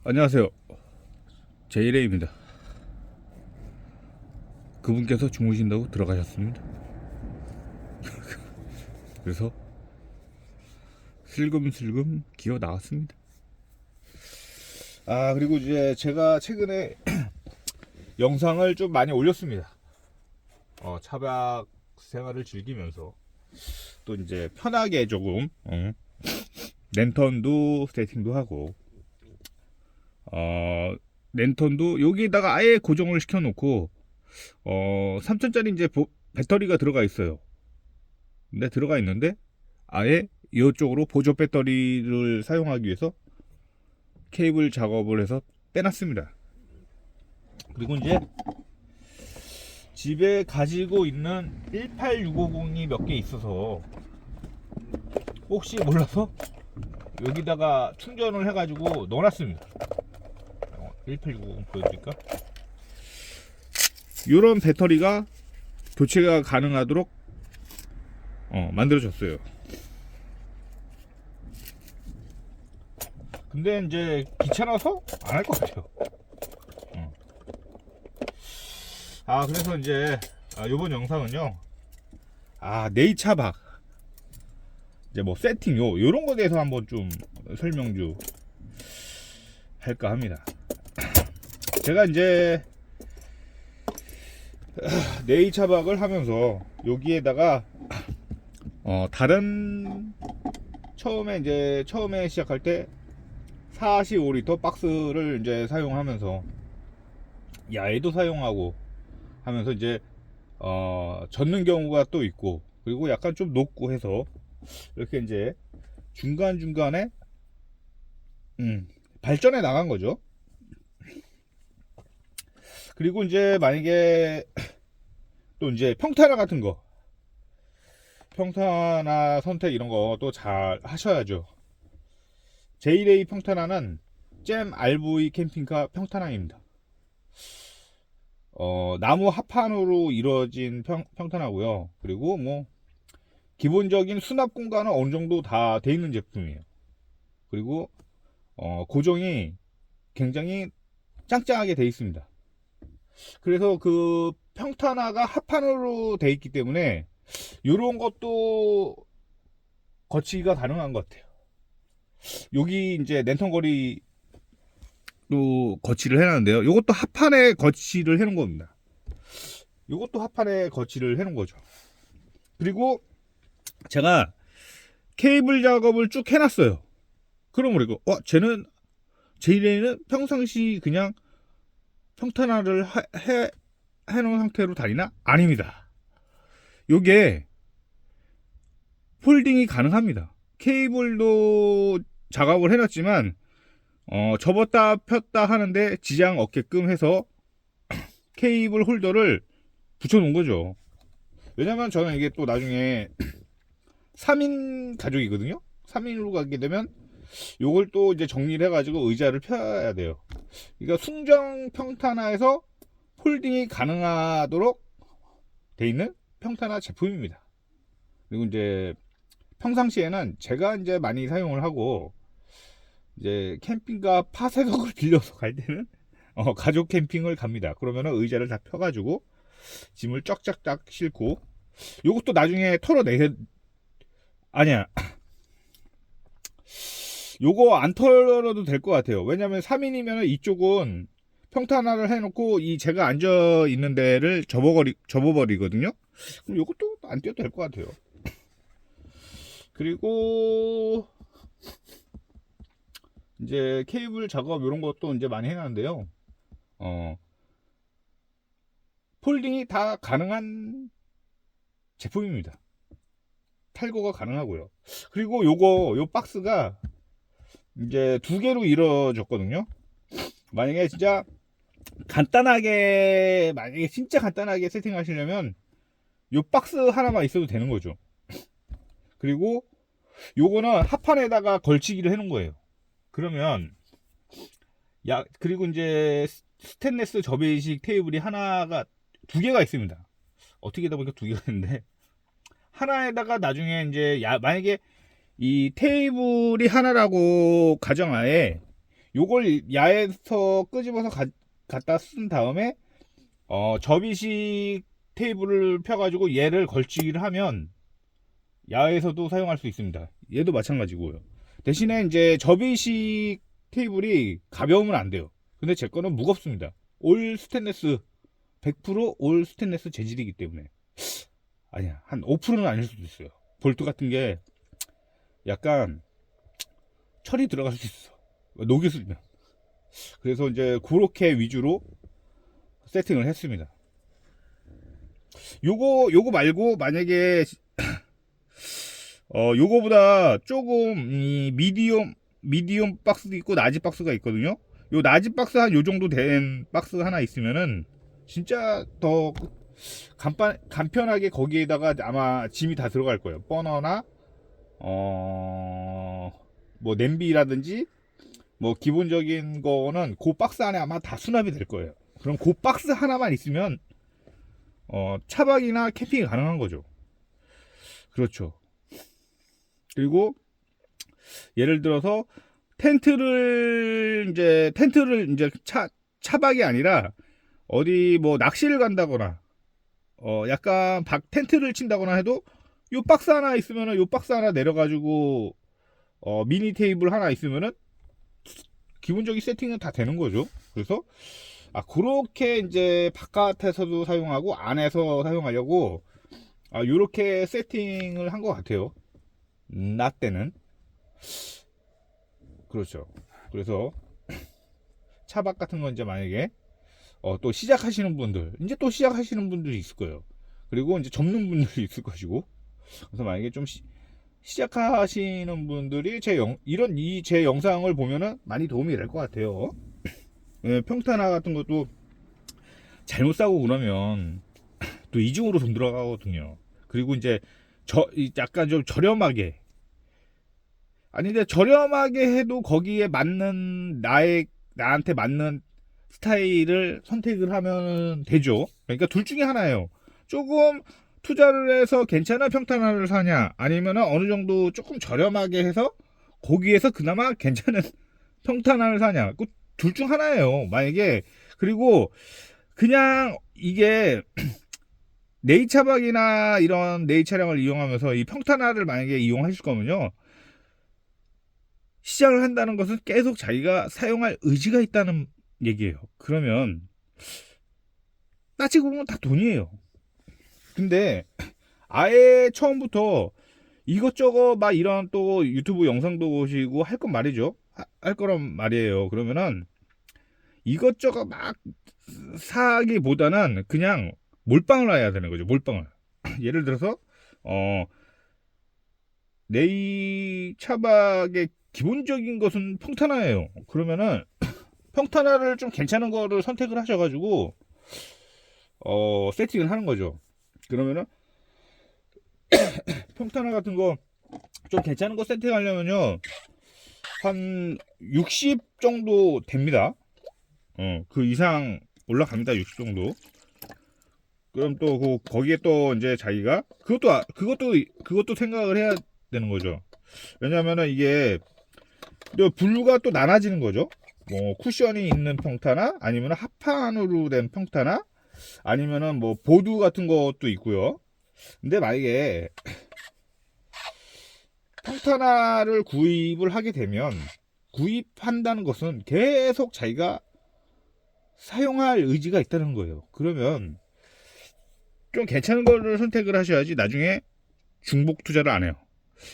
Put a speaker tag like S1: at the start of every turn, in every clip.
S1: 안녕하세요. 제이레이입니다. 그분께서 주무신다고 들어가셨습니다. 그래서 슬금슬금 기어 나왔습니다. 그리고 이제 제가 최근에 영상을 좀 많이 올렸습니다. 차박 생활을 즐기면서 또 이제 편하게 조금 랜턴도 세팅도 하고 랜턴도 여기에다가 아예 고정을 시켜놓고 3000짜리 이제 배터리가 들어가 있어요. 근데 들어가 있는데 아예 이쪽으로 보조 배터리를 사용하기 위해서 케이블 작업을 해서 빼놨습니다. 그리고 이제 집에 가지고 있는 18650이 몇 개 있어서 혹시 몰라서 여기다가 충전을 해가지고 넣어놨습니다. 18650 보여드릴까? 이런 배터리가 교체가 가능하도록 만들어졌어요. 근데 이제 귀찮아서 안 할 것 같아요. 그래서 이제 요번 영상은요, 네이차박 이제 뭐 세팅 요런 거에 대해서 한번 좀 설명 좀 할까 합니다. 제가 이제 네이차박을 하면서 여기에다가 다른 처음에 시작할 때 45리터 박스를 이제 사용하면서 야에도 사용하고 하면서 이제 젖는 경우가 또 있고, 그리고 약간 좀 높고 해서 이렇게 이제 중간중간에 발전해 나간 거죠. 그리고 이제 만약에 또 이제 평탄화 같은 거, 평탄화 선택 이런 거 또 잘 하셔야죠. 제이레이 평탄화는 잼 RV 캠핑카 평탄화입니다. 나무 합판으로 이루어진 평탄화고요. 그리고 뭐 기본적인 수납 공간은 어느 정도 다 돼 있는 제품이에요. 그리고 고정이 굉장히 짱짱하게 돼 있습니다. 그래서 그 평탄화가 합판으로 돼 있기 때문에 이런 것도 거치기가 가능한 것 같아요. 여기 이제 랜턴거리도 거치를 해놨는데요. 이것도 합판에 거치를 해놓은 겁니다. 이것도 합판에 거치를 해놓은 거죠. 그리고 제가 케이블 작업을 쭉 해놨어요. 그럼 그리고 쟤는 제이레이는 평상시 그냥 평탄화를 해놓은 상태로 다니나? 아닙니다. 요게 폴딩이 가능합니다. 케이블도 작업을 해놨지만 접었다 폈다 하는데 지장 없게끔 해서 케이블 홀더를 붙여놓은 거죠. 왜냐면 저는 이게 또 나중에 3인 가족이거든요. 3인으로 가게 되면 요걸 또 이제 정리를 해가지고 의자를 펴야 돼요. 그러니까 순정 평탄화에서 폴딩이 가능하도록 돼 있는 평탄화 제품입니다. 그리고 이제 평상시에는 제가 이제 많이 사용을 하고, 이제 캠핑카 파쇄석을 빌려서 갈 때는 가족 캠핑을 갑니다. 그러면은 의자를 다 펴가지고 짐을 쫙쫙쫙 싣고, 요것도 나중에 아니야, 요거 안 털어도 될 것 같아요. 왜냐면 3인이면 이쪽은 평탄화를 해놓고 이 제가 앉아 있는 데를 접어버리거든요. 그럼 요것도 안 떼도 될 것 같아요. 그리고 이제 케이블 작업 이런 것도 이제 많이 해놨는데요. 폴딩이 다 가능한 제품입니다. 탈거가 가능하고요. 그리고 요 박스가 이제 두 개로 이루어졌거든요. 만약에 진짜 간단하게 세팅하시려면 요 박스 하나만 있어도 되는 거죠. 그리고 요거는 합판에다가 걸치기를 해놓은 거예요. 그러면 그리고 이제 스테인리스 접이식 테이블이 두 개가 있습니다. 어떻게 하다 보니까 두 개가 있는데, 하나에다가 나중에 이제 만약에 이 테이블이 하나라고 가정하에 요걸 야에서 끄집어서 갖다 쓴 다음에 접이식 테이블을 펴가지고 얘를 걸치기를 하면 야에서도 사용할 수 있습니다. 얘도 마찬가지고요. 대신에 이제 접이식 테이블이 가벼우면 안 돼요. 근데 제 거는 무겁습니다. 올 스테인리스 100%올 스테인리스 재질이기 때문에 아니야, 한 5%는 아닐 수도 있어요. 볼트 같은 게 약간 철이 들어갈 수 있어, 녹이 슬면. 그래서 이제 그렇게 위주로 세팅을 했습니다. 요거 말고 만약에 요거보다 조금 이 미디엄 박스도 있고 나지 박스가 있거든요. 요 나지 박스 한 요 정도 된 박스 하나 있으면은 진짜 더 간편하게 거기에다가 아마 짐이 다 들어갈 거예요. 버너나 뭐 냄비라든지 뭐 기본적인 거는 그 박스 안에 아마 다 수납이 될 거예요. 그럼 그 박스 하나만 있으면 차박이나 캠핑이 가능한 거죠. 그렇죠. 그리고 예를 들어서 텐트를 이제 차박이 아니라 어디 뭐 낚시를 간다거나 약간 텐트를 친다거나 해도 요 박스 하나 있으면은 요 박스 하나 내려가지고 미니 테이블 하나 있으면은 기본적인 세팅은 다 되는 거죠. 그래서 그렇게 이제 바깥에서도 사용하고 안에서 사용하려고 요렇게 세팅을 한 것 같아요. 나 때는. 그렇죠. 그래서 차박 같은 건 이제 만약에 또 시작하시는 분들이 있을 거예요. 그리고 이제 접는 분들이 있을 것이고. 그래서 만약에 좀 시작하시는 분들이 제 영상을 보면은 많이 도움이 될 것 같아요. 평탄화 같은 것도 잘못 사고 그러면 또 이중으로 돈 들어가거든요. 그리고 이제 약간 좀 저렴하게, 아니 근데 저렴하게 해도 거기에 맞는 나한테 맞는 스타일을 선택을 하면 되죠. 그러니까 둘 중에 하나예요. 조금 투자를 해서 괜찮은 평탄화를 사냐, 아니면 어느 정도 조금 저렴하게 해서 거기에서 그나마 괜찮은 평탄화를 사냐. 그 둘 중 하나예요. 만약에. 그리고 그냥 이게 네이차박이나 이런 네이 차량을 이용하면서 이 평탄화를 만약에 이용하실 거면요, 시작을 한다는 것은 계속 자기가 사용할 의지가 있다는 얘기예요. 그러면 따지고 보면 다 돈이에요. 근데 아예 처음부터 이것저것 막 이런 또 유튜브 영상도 보시고 할 건 말이죠. 할 거란 말이에요. 그러면은 이것저것 막 사기보다는 그냥 몰빵을 해야 되는 거죠. 몰빵을. 예를 들어서 네이 차박의 기본적인 것은 평탄화예요. 그러면은 평탄화를 좀 괜찮은 거를 선택을 하셔가지고 세팅을 하는 거죠. 그러면은 평탄화 같은 거 좀 괜찮은 거 세팅하려면요, 한 60 정도 됩니다. 그 이상 올라갑니다. 60 정도. 그럼 또 거기에 또 이제 자기가 그것도 생각을 해야 되는 거죠. 왜냐면은 이게 분류가 또 나눠지는 거죠. 뭐 쿠션이 있는 평탄화, 아니면 합판으로 된 평탄화, 아니면은 뭐 보드 같은 것도 있고요. 근데 만약에 평탄화를 구입을 하게 되면, 구입한다는 것은 계속 자기가 사용할 의지가 있다는 거예요. 그러면 좀 괜찮은 거를 선택을 하셔야지 나중에 중복 투자를 안 해요.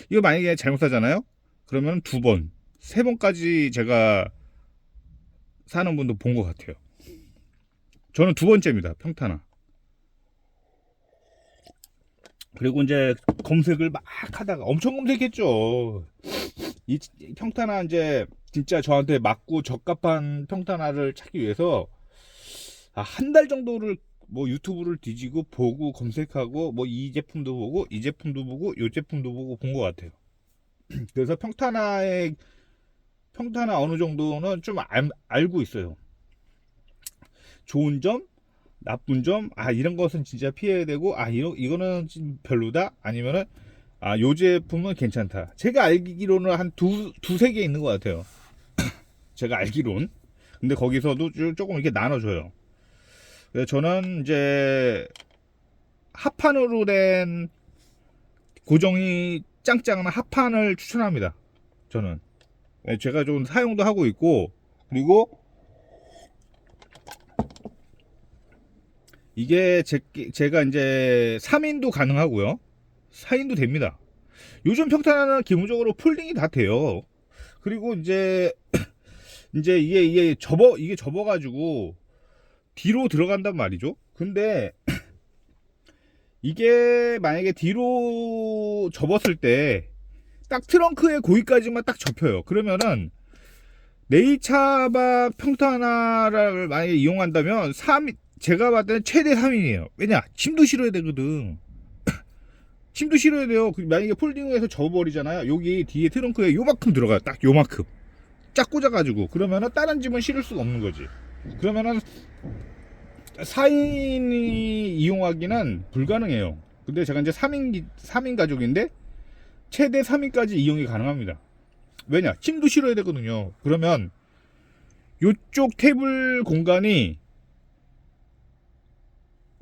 S1: 이거 만약에 잘못 사잖아요? 그러면 2번, 3번까지 제가 사는 분도 본 것 같아요. 저는 2번째입니다. 평탄화. 그리고 이제 검색을 막 하다가 엄청 검색했죠. 이 평탄화 이제 진짜 저한테 맞고 적합한 평탄화를 찾기 위해서 한 달 정도를 뭐 유튜브를 뒤지고 보고 검색하고 뭐 이 제품도 보고 이 제품도 보고 요 제품도 보고 본 것 같아요. 그래서 평탄화 어느 정도는 좀 알고 있어요. 좋은 점, 나쁜 점, 이런 것은 진짜 피해야 되고, 이거는 좀 별로다, 아니면은 요 제품은 괜찮다. 제가 알기로는 한 두세 개 있는 것 같아요. 제가 알기론. 근데 거기서도 조금 이렇게 나눠줘요. 그래서 저는 이제 합판으로 된 고정이 짱짱한 합판을 추천합니다. 저는. 제가 좀 사용도 하고 있고, 그리고 이게 제가 이제 3인도 가능하고요. 4인도 됩니다. 요즘 평탄화는 기본적으로 폴딩이 다 돼요. 그리고 이제 이게 접어가지고 뒤로 들어간단 말이죠. 근데 이게 만약에 뒤로 접었을 때 딱 트렁크의 고기까지만 딱 접혀요. 그러면은 네이차박 평탄화를 만약에 이용한다면 제가 봤을 때는 최대 3인이에요. 왜냐? 짐도 실어야 되거든. 짐도 실어야 돼요. 만약에 폴딩해서 접어버리잖아요. 여기 뒤에 트렁크에 요만큼 들어가요. 딱 요만큼. 쫙 꽂아가지고. 그러면은 다른 짐은 실을 수가 없는 거지. 그러면은 4인이 이용하기는 불가능해요. 근데 제가 이제 3인 가족인데 최대 3인까지 이용이 가능합니다. 왜냐? 짐도 실어야 되거든요. 그러면 요쪽 테이블 공간이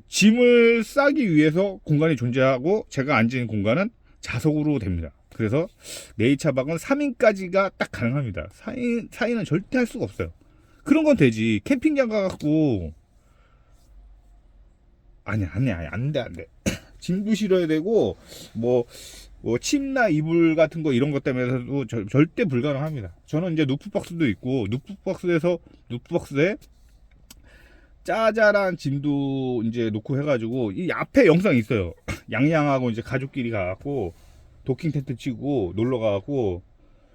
S1: 짐을 싸기 위해서 공간이 존재하고 제가 앉은 공간은 좌석으로 됩니다. 그래서 네이차박은 3인까지가 딱 가능합니다. 4인은 절대 할 수가 없어요. 그런 건 되지. 캠핑장 가갖고 아니 안 돼. 짐도 실어야 되고 뭐 침나 이불 같은 거 이런 것 때문에도 절대 불가능합니다. 저는 이제 누프박스도 있고 누프박스에 짜잘한 짐도 이제 놓고 해가지고 이 앞에 영상 있어요. 양양하고 이제 가족끼리 가갖고 도킹 텐트 치고 놀러 가갖고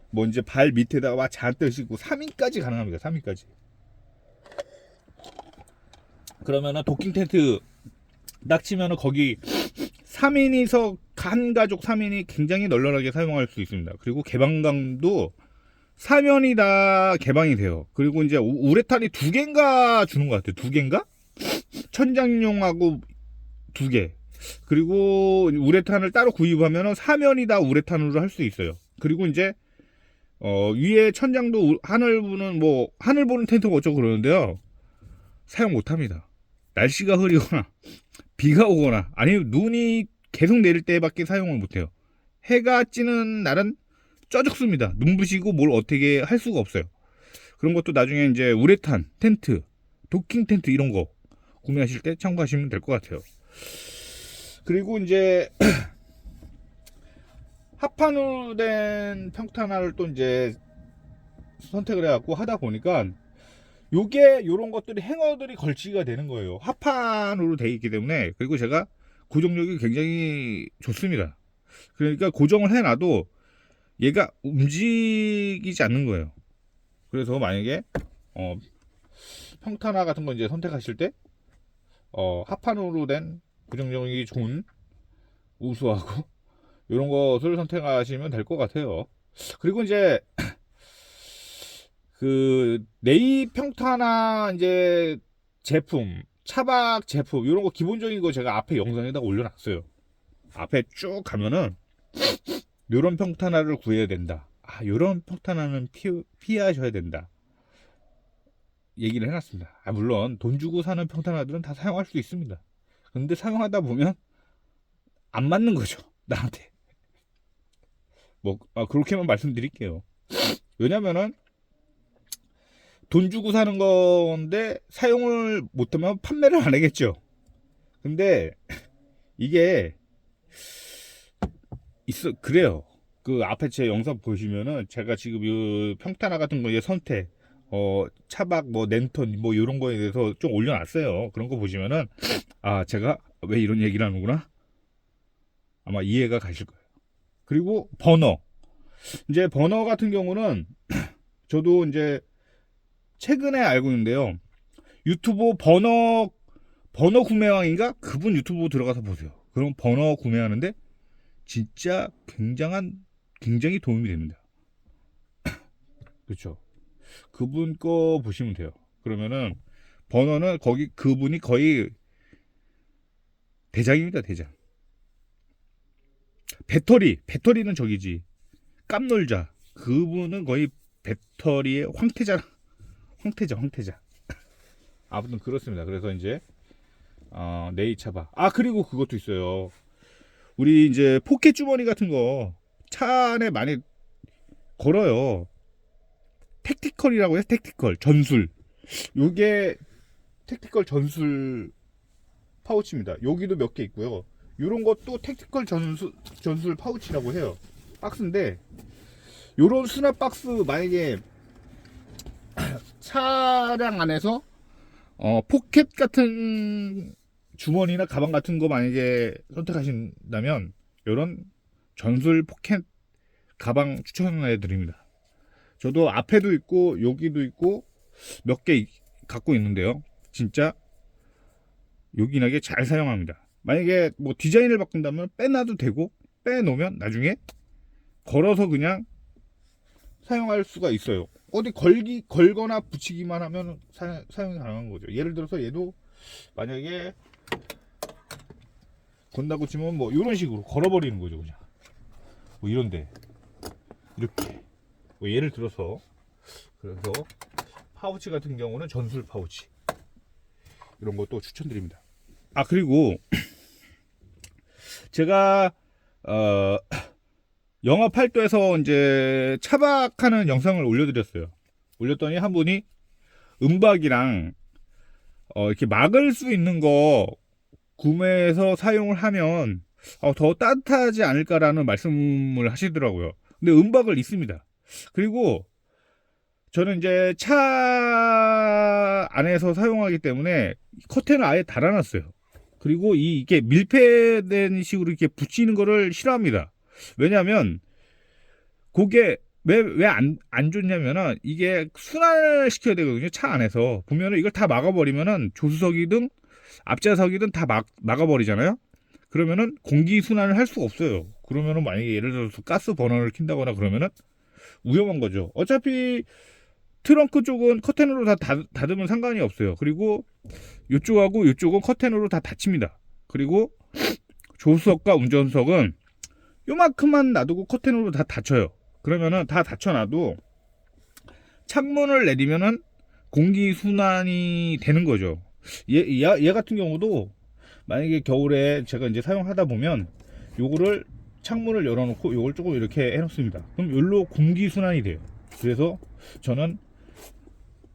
S1: 뭐 이제 발 밑에다가 막 잔뜩 싣고 3인까지 가능합니다. 3인까지. 그러면은 도킹 텐트 딱 치면은 거기 3인이서 간 가족 3인이 굉장히 널널하게 사용할 수 있습니다. 그리고 개방감도 사면이 다 개방이 돼요. 그리고 이제 우레탄이 2개인가 주는 것 같아요. 2개인가? 천장용하고 2개. 그리고 우레탄을 따로 구입하면 사면이 다 우레탄으로 할 수 있어요. 그리고 이제 위에 천장도 하늘 보는 텐트가 어쩌고 그러는데요. 사용 못 합니다. 날씨가 흐리거나 비가 오거나 아니면 눈이 계속 내릴 때밖에 사용을 못 해요. 해가 찌는 날은 쪄죽습니다. 눈부시고 뭘 어떻게 할 수가 없어요. 그런 것도 나중에 이제 우레탄 텐트, 도킹 텐트 이런 거 구매하실 때 참고하시면 될 것 같아요. 그리고 이제 합판으로 된 평탄화를 또 이제 선택을 해갖고 하다 보니까 요런 것들이 행어들이 걸치기가 되는 거예요. 합판으로 되어 있기 때문에. 그리고 제가 고정력이 굉장히 좋습니다. 그러니까 고정을 해놔도 얘가 움직이지 않는 거예요. 그래서 만약에 평탄화 같은 거 이제 선택하실 때 합판으로 된 고정력이 좋은 우수하고 이런 것을 선택하시면 될 것 같아요. 그리고 이제 그 네이 평탄화 이제 제품, 차박 제품 이런 거 기본적인 거 제가 앞에 영상에다가 올려놨어요. 앞에 쭉 가면은 요런 평탄화를 구해야 된다. 요런 평탄화는 피하셔야 된다. 얘기를 해놨습니다. 물론 돈 주고 사는 평탄화들은 다 사용할 수 있습니다. 근데 사용하다 보면 안 맞는 거죠. 나한테. 그렇게만 말씀드릴게요. 왜냐면은 돈 주고 사는 건데 사용을 못하면 판매를 안 하겠죠. 근데 이게 그래요. 그 앞에 제 영상 보시면은 제가 지금 이 평탄화 같은 거에 선택, 차박, 랜턴, 이런 거에 대해서 좀 올려놨어요. 그런 거 보시면은 제가 왜 이런 얘기를 하는구나. 아마 이해가 가실 거예요. 그리고 버너. 이제 버너 같은 경우는 저도 이제 최근에 알고 있는데요. 유튜브 버너 구매왕인가? 그분 유튜브 들어가서 보세요. 그럼 버너 구매하는데 진짜 굉장히 도움이 됩니다. 그렇죠. 그분 거 보시면 돼요. 그러면은 버너는 그분이 거의 대장입니다. 대장. 배터리는 저기지. 깜놀자. 그분은 거의 배터리의 황태자. 아무튼 그렇습니다. 그래서 이제 네이차바. 그리고 그것도 있어요. 우리 이제 포켓 주머니 같은 거 차 안에 많이 걸어요. 택티컬이라고 해서 택티컬 전술. 요게 택티컬 전술 파우치입니다. 여기도 몇 개 있고요. 요런 것도 택티컬 전술 파우치라고 해요. 박스인데 요런 수납 박스 만약에 차량 안에서 포켓 같은 주머니나 가방 같은 거 만약에 선택하신다면 요런 전술 포켓 가방 추천해 드립니다. 저도 앞에도 있고 여기도 있고 몇 개 갖고 있는데요. 진짜 요긴하게 잘 사용합니다. 만약에 뭐 디자인을 바꾼다면 빼놔도 되고 빼놓으면 나중에 걸어서 그냥 사용할 수가 있어요. 어디 걸거나 붙이기만 하면 사용이 가능한 거죠. 예를 들어서 얘도 만약에 건다고 치면 뭐 이런 식으로 걸어버리는 거죠. 그냥 뭐 이런데 이렇게 뭐 예를 들어서 그래서 파우치 같은 경우는 전술 파우치 이런 것도 추천드립니다. 그리고 제가 영하 8도에서 이제 차박하는 영상을 올려드렸어요. 올렸더니 한 분이 은박이랑 이렇게 막을 수 있는 거 구매해서 사용을 하면 더 따뜻하지 않을까라는 말씀을 하시더라고요. 근데 은박을 있습니다. 그리고 저는 이제 차 안에서 사용하기 때문에 커튼을 아예 달아놨어요. 그리고 이게 밀폐된 식으로 이렇게 붙이는 거를 싫어합니다. 왜냐하면 그게 왜 안 좋냐면은 이게 순환을 시켜야 되거든요. 차 안에서 보면은 이걸 다 막아버리면은 조수석이든 앞좌석이든 다 막아버리잖아요. 그러면은 공기 순환을 할 수가 없어요. 그러면은 만약에 예를 들어서 가스 버너를 킨다거나 그러면은 위험한 거죠. 어차피 트렁크 쪽은 커튼으로 다 닫으면 상관이 없어요. 그리고 이쪽하고 이쪽은 커튼으로 다 닫힙니다. 그리고 조수석과 운전석은 요만큼만 놔두고 커튼으로 다 닫혀요. 그러면은 다 닫혀놔도 창문을 내리면은 공기 순환이 되는 거죠. 얘 같은 경우도 만약에 겨울에 제가 이제 사용하다 보면 요거를 창문을 열어놓고 요걸 조금 이렇게 해놓습니다. 그럼 여기로 공기 순환이 돼요. 그래서 저는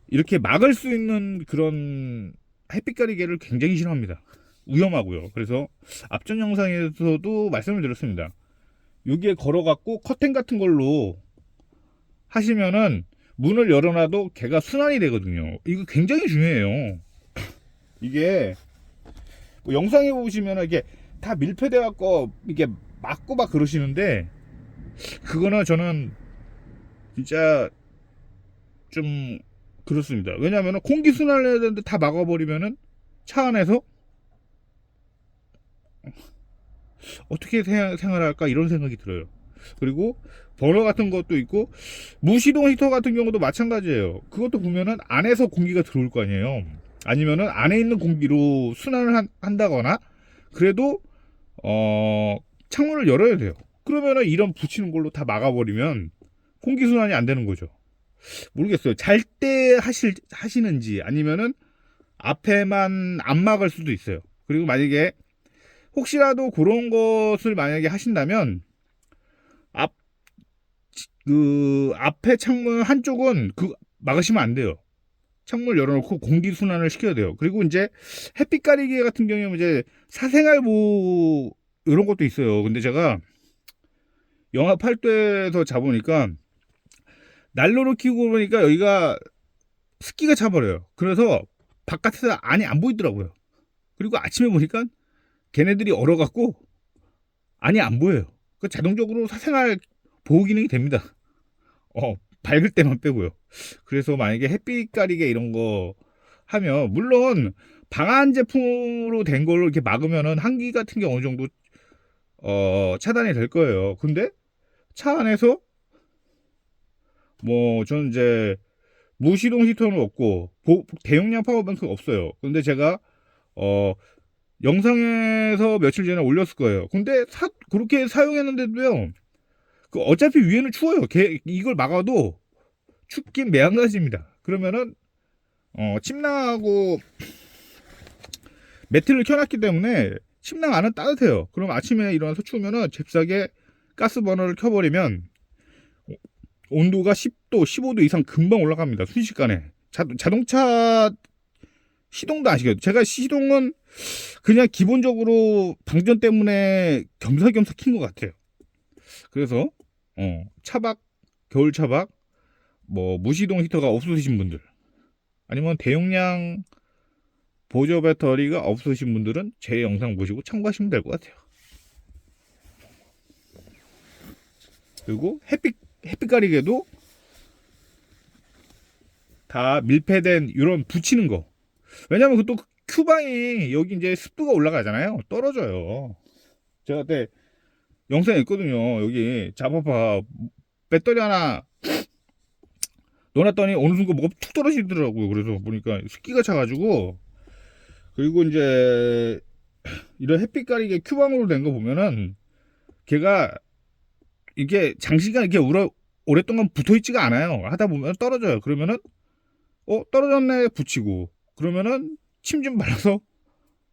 S1: 이렇게 막을 수 있는 그런 햇빛 가리개를 굉장히 싫어합니다. 위험하고요. 그래서 앞전 영상에서도 말씀을 드렸습니다. 여기에 걸어갖고 커튼 같은 걸로 하시면은 문을 열어놔도 걔가 순환이 되거든요. 이거 굉장히 중요해요. 이게 뭐 영상에 보시면은 이게 다 밀폐돼 갖고 이게 막고 막 그러시는데 그거는 저는 진짜 좀 그렇습니다. 왜냐하면 공기 순환을 해야 되는데 다 막아버리면은 차 안에서 어떻게 생활할까 이런 생각이 들어요. 그리고 버너 같은 것도 있고 무시동 히터 같은 경우도 마찬가지예요. 그것도 보면은 안에서 공기가 들어올 거 아니에요. 아니면은 안에 있는 공기로 순환을 한다거나 그래도 창문을 열어야 돼요. 그러면은 이런 붙이는 걸로 다 막아버리면 공기 순환이 안 되는 거죠. 모르겠어요. 잘 때 하시는지 아니면은 앞에만 안 막을 수도 있어요. 그리고 만약에 혹시라도 그런 것을 만약에 하신다면 앞에 창문 한쪽은 막으시면 안 돼요. 창문을 열어놓고 공기 순환을 시켜야 돼요. 그리고 이제 햇빛 가리개 같은 경우는 이제 사생활보 이런 것도 있어요. 근데 제가 영하 8도에서 자보니까 난로를 켜고 보니까 여기가 습기가 차버려요. 그래서 바깥에서 안이 안 보이더라고요. 그리고 아침에 보니까 걔네들이 얼어갖고 안이 안 보여요. 그 자동적으로 사생활 보호 기능이 됩니다. 밝을 때만 빼고요. 그래서 만약에 햇빛 가리개 이런 거 하면 물론 방한 제품으로 된 걸로 이렇게 막으면은 한기 같은 게 어느 정도 차단이 될 거예요. 근데 차 안에서 뭐 저는 이제 무시동 히터는 없고 대용량 파워뱅크가 없어요. 근데 제가 영상에서 며칠 전에 올렸을 거예요. 근데 그렇게 사용했는데도요. 어차피 위에는 추워요. 이걸 막아도 춥긴 매한가지입니다. 그러면은 침낭하고 매트를 켜놨기 때문에 침낭 안은 따뜻해요. 그럼 아침에 일어나서 추우면은 잽싸게 가스버너를 켜버리면 온도가 10도, 15도 이상 금방 올라갑니다. 순식간에. 자동차 시동도 아시겠죠? 제가 시동은 그냥 기본적으로 방전 때문에 겸사겸사 킨 것 같아요. 그래서 차박, 겨울 차박, 뭐 무시동 히터가 없으신 분들, 아니면 대용량 보조 배터리가 없으신 분들은 제 영상 보시고 참고하시면 될 것 같아요. 그리고 햇빛 가리개도 다 밀폐된 이런 붙이는 거. 왜냐면 그 또 큐방이 여기 이제 습도가 올라가잖아요. 떨어져요. 제가 그때 영상에 있거든요. 여기 잡아봐. 배터리 하나 넣어놨더니 어느 순간 뭐가 툭 떨어지더라고요. 그래서 보니까 습기가 차가지고. 그리고 이제 이런 햇빛 가리개 큐방으로 된 거 보면은 걔가 이게 장시간 이렇게 오랫동안 붙어 있지가 않아요. 하다 보면 떨어져요. 그러면은 떨어졌네 붙이고, 그러면은 침 좀 발라서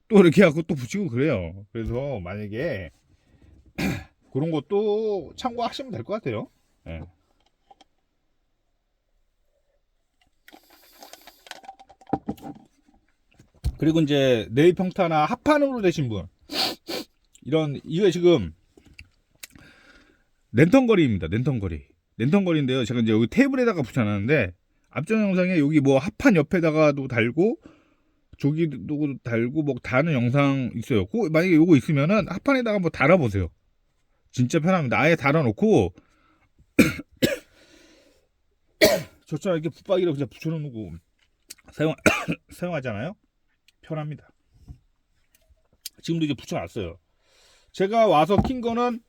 S1: 또 이렇게 하고 또 붙이고 그래요. 그래서 만약에 그런 것도 참고하시면 될 것 같아요. 네. 그리고 이제 네이평타나 합판으로 되신 분, 이거 지금 랜턴거리입니다. 랜턴거리인데요. 제가 이제 여기 테이블에다가 붙여놨는데, 앞전 영상에 여기 뭐 합판 옆에다가도 달고 조기도 달고 뭐 다는 영상 있어요. 만약에 요거 있으면은 합판에다가 한번 달아보세요. 진짜 편합니다. 아예 달아놓고 저처럼 이렇게 붙박이로 그냥 붙여놓고 사용하잖아요. 편합니다. 지금도 이제 붙여놨어요. 제가 와서 킨 거는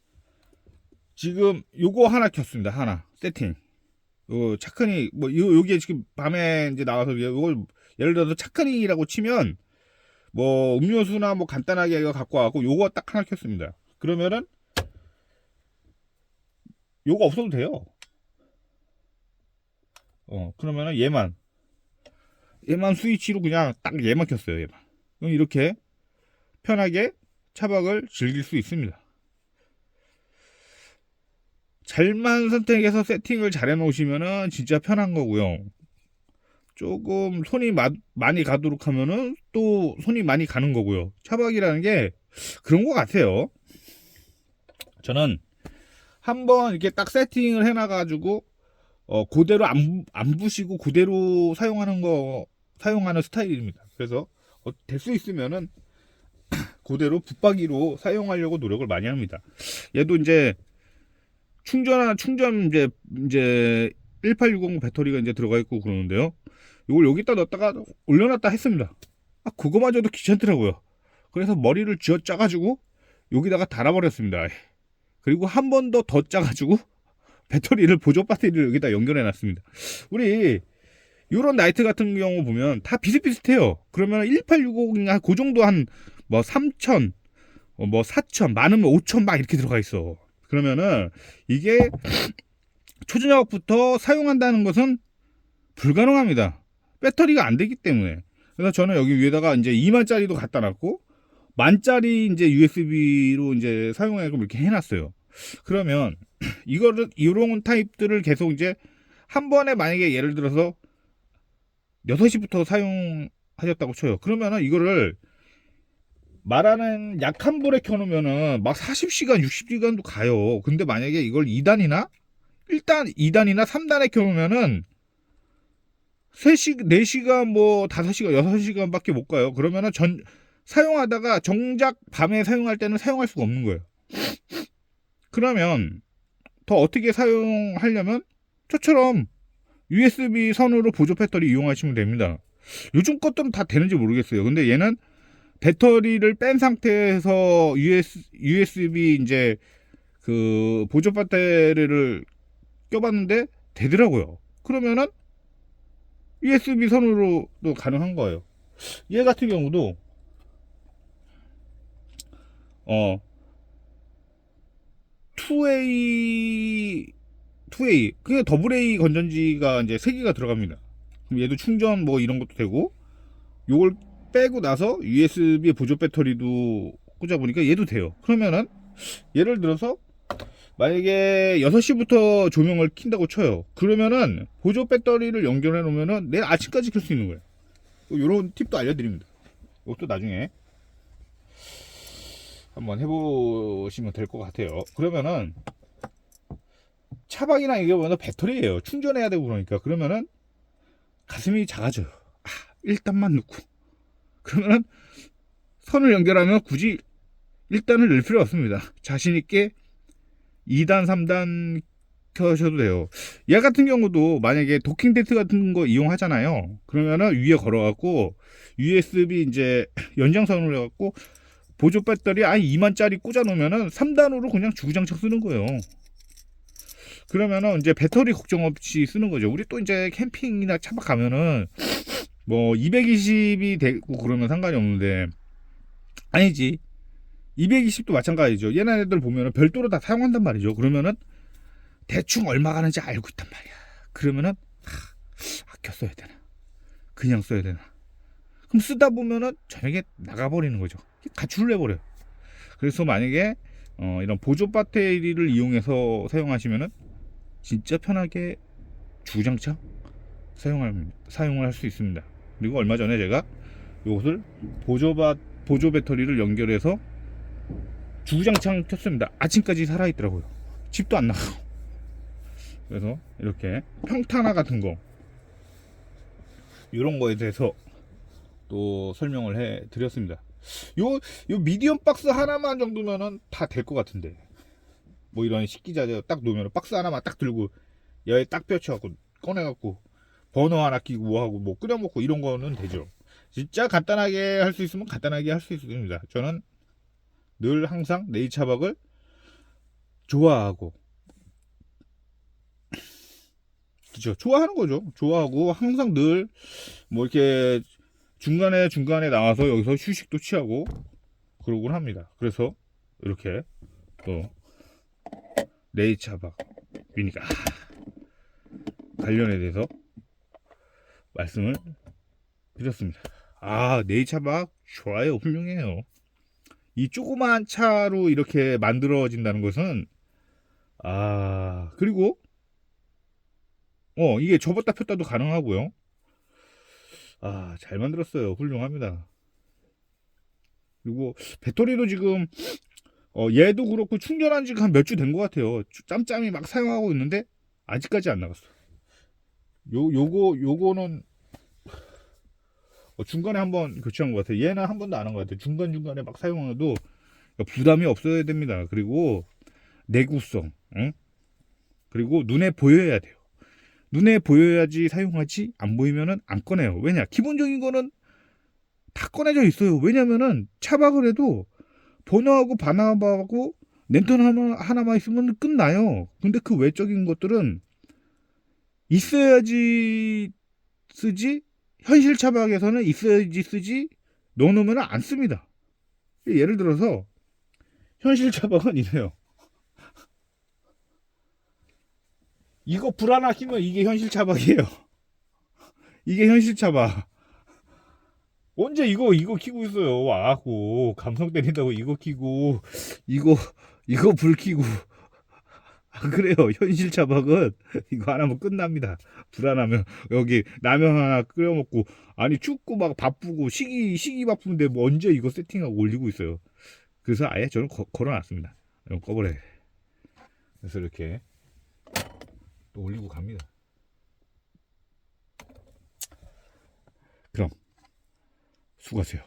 S1: 지금 요거 하나 켰습니다. 하나 세팅. 요 차크니 뭐 여기에 지금 밤에 이제 나와서 요걸 예를 들어서 차크니라고 치면 뭐 음료수나 뭐 간단하게 이거 갖고 와갖고 요거 딱 하나 켰습니다. 그러면은 요거 없어도 돼요. 그러면은 얘만 스위치로 그냥 딱 얘만 켰어요. 얘만. 그럼 이렇게 편하게 차박을 즐길 수 있습니다. 잘만 선택해서 세팅을 잘 해놓으시면은 진짜 편한 거고요. 조금 손이 많이 가도록 하면은 또 손이 많이 가는 거고요. 차박이라는 게 그런 것 같아요. 저는 한번 이렇게 딱 세팅을 해놔가지고 그대로 안 부시고 그대로 사용하는 스타일입니다. 그래서 될 수 있으면은 그대로 붙박이로 사용하려고 노력을 많이 합니다. 얘도 이제 충전 이제 1860 배터리가 이제 들어가 있고 그러는데요. 이걸 여기다 넣었다가 올려놨다 했습니다. 그거마저도 귀찮더라고요. 그래서 머리를 쥐어 짜가지고 여기다가 달아버렸습니다. 그리고 한 번 더 짜가지고 배터리를 보조 배터리를 여기다 연결해 놨습니다. 우리 이런 라이트 같은 경우 보면 다 비슷비슷해요. 그러면 1860이나 그 정도 한 뭐 3000, 뭐 4000, 많으면 5000 막 이렇게 들어가 있어. 그러면은 이게 초저녁부터 사용한다는 것은 불가능합니다. 배터리가 안 되기 때문에. 그래서 저는 여기 위에다가 이제 2만짜리도 갖다 놨고 10,000짜리 이제 USB로 이제 사용하고 이렇게 해놨어요. 그러면 이런 타입들을 계속 이제 한 번에 만약에 예를 들어서 6시부터 사용하셨다고 쳐요. 그러면은 이거를 말하는 약한 불에 켜놓으면은 막 40시간, 60시간도 가요. 근데 만약에 이걸 2단이나 3단에 켜놓으면은 4시간, 뭐 5시간, 6시간 밖에 못 가요. 그러면은 사용하다가 정작 밤에 사용할 때는 사용할 수가 없는 거예요. 그러면 더 어떻게 사용하려면 저처럼 USB 선으로 보조 배터리 이용하시면 됩니다. 요즘 것들은 다 되는지 모르겠어요. 근데 얘는 배터리를 뺀 상태에서 USB 이제 그 보조 배터리를 껴봤는데 되더라고요. 그러면은 USB 선으로도 가능한 거예요. 얘 같은 경우도 2A 2A, 그게 더블 A 건전지가 이제 3개가 들어갑니다. 그럼 얘도 충전 뭐 이런 것도 되고, 요걸 빼고 나서 USB 보조 배터리도 꽂아보니까 얘도 돼요. 그러면은 예를 들어서 만약에 6시부터 조명을 킨다고 쳐요. 그러면은 보조 배터리를 연결해 놓으면은 내일 아침까지 켤 수 있는 거예요. 요런 팁도 알려드립니다. 이것도 나중에 한번 해보시면 될 것 같아요. 그러면은 차박이나 이게 뭐냐 배터리예요. 충전해야 되고 그러니까 그러면은 가슴이 작아져요. 아, 1단만 넣고 그러면은 선을 연결하면 굳이 1단을 넣을 필요 없습니다. 자신있게 2단, 3단 켜셔도 돼요. 얘 같은 경우도 만약에 도킹 대트 같은 거 이용하잖아요. 그러면은 위에 걸어갖고 USB 이제 연장선으로 해갖고 보조 배터리 2만짜리 꽂아 놓으면은 3단으로 그냥 주구장창 쓰는 거예요. 그러면은 이제 배터리 걱정 없이 쓰는 거죠. 우리 또 이제 캠핑이나 차박 가면은 뭐 220이 되고 그러면 상관이 없는데 아니지. 220도 마찬가지죠. 얘네들 보면은 별도로 다 사용한단 말이죠. 그러면은 대충 얼마 가는지 알고 있단 말이야. 그러면은 아껴 써야 되나? 그냥 써야 되나? 그럼 쓰다 보면은 저녁에 나가버리는 거죠. 가출을 해버려요. 그래서 만약에 이런 보조 배터리를 이용해서 사용하시면은 진짜 편하게 주구장창 사용을 할 수 있습니다. 그리고 얼마 전에 제가 이것을 보조 배터리를 연결해서 주구장창 켰습니다. 아침까지 살아있더라고요. 집도 안 나가고. 그래서 이렇게 평탄화 같은 거 이런 거에 대해서 또 설명을 해 드렸습니다. 요 미디엄 박스 하나만 정도면은 다 될 것 같은데 뭐 이런 식기자재 딱 놓으면 박스 하나만 딱 들고 여에 딱 펼쳐갖고 꺼내갖고 버너 하나 끼고 뭐하고 뭐 끓여 먹고 이런 거는 되죠. 진짜 간단하게 할 수 있으면 간단하게 할 수 있습니다. 저는 늘 항상 네이차박을 좋아하고 그죠, 좋아하는 거죠. 좋아하고 항상 늘 뭐 이렇게 중간에 나와서 여기서 휴식도 취하고 그러곤 합니다. 그래서 이렇게 또 네이차박 유니가 관련에 대해서 말씀을 드렸습니다. 아, 네이차박 좋아요. 훌륭해요. 이 조그만 차로 이렇게 만들어진다는 것은 그리고 이게 접었다 폈다도 가능하고요. 잘 만들었어요. 훌륭합니다. 그리고 배터리도 지금 얘도 그렇고 충전한 지가 한 몇 주 된 것 같아요. 짬짬이 막 사용하고 있는데 아직까지 안 나갔어. 요거는 중간에 한번 교체한 것 같아요. 얘는 한 번도 안 한 것 같아요. 중간중간에 막 사용해도 부담이 없어야 됩니다. 그리고 내구성, 응? 그리고 눈에 보여야 돼요. 눈에 보여야지 사용하지, 안 보이면은 안 꺼내요. 왜냐? 기본적인 거는 다 꺼내져 있어요. 왜냐면은 차박을 해도 버너하고 바나바하고 랜턴 하나만 있으면 끝나요. 근데 그 외적인 것들은 있어야지 쓰지, 현실 차박에서는 있어야지 쓰지, 넣어놓으면 안 씁니다. 예를 들어서 현실 차박은 이래요. 이거 불 하나 켜면 이게 현실 차박이에요. 이게 현실 차박. 언제 이거 키고 있어요. 와고 감성 때린다고 이거 키고 이거 불 키고 그래요. 현실 차박은 이거 하나면 끝납니다. 불안하면 여기 라면 하나 끓여 먹고 아니 춥고 막 바쁘고 시기 바쁜데 뭐 언제 이거 세팅하고 올리고 있어요. 그래서 아예 저는 걸어놨습니다. 이거 꺼버려. 그래서 이렇게 또 올리고 갑니다. 그럼 수고하세요.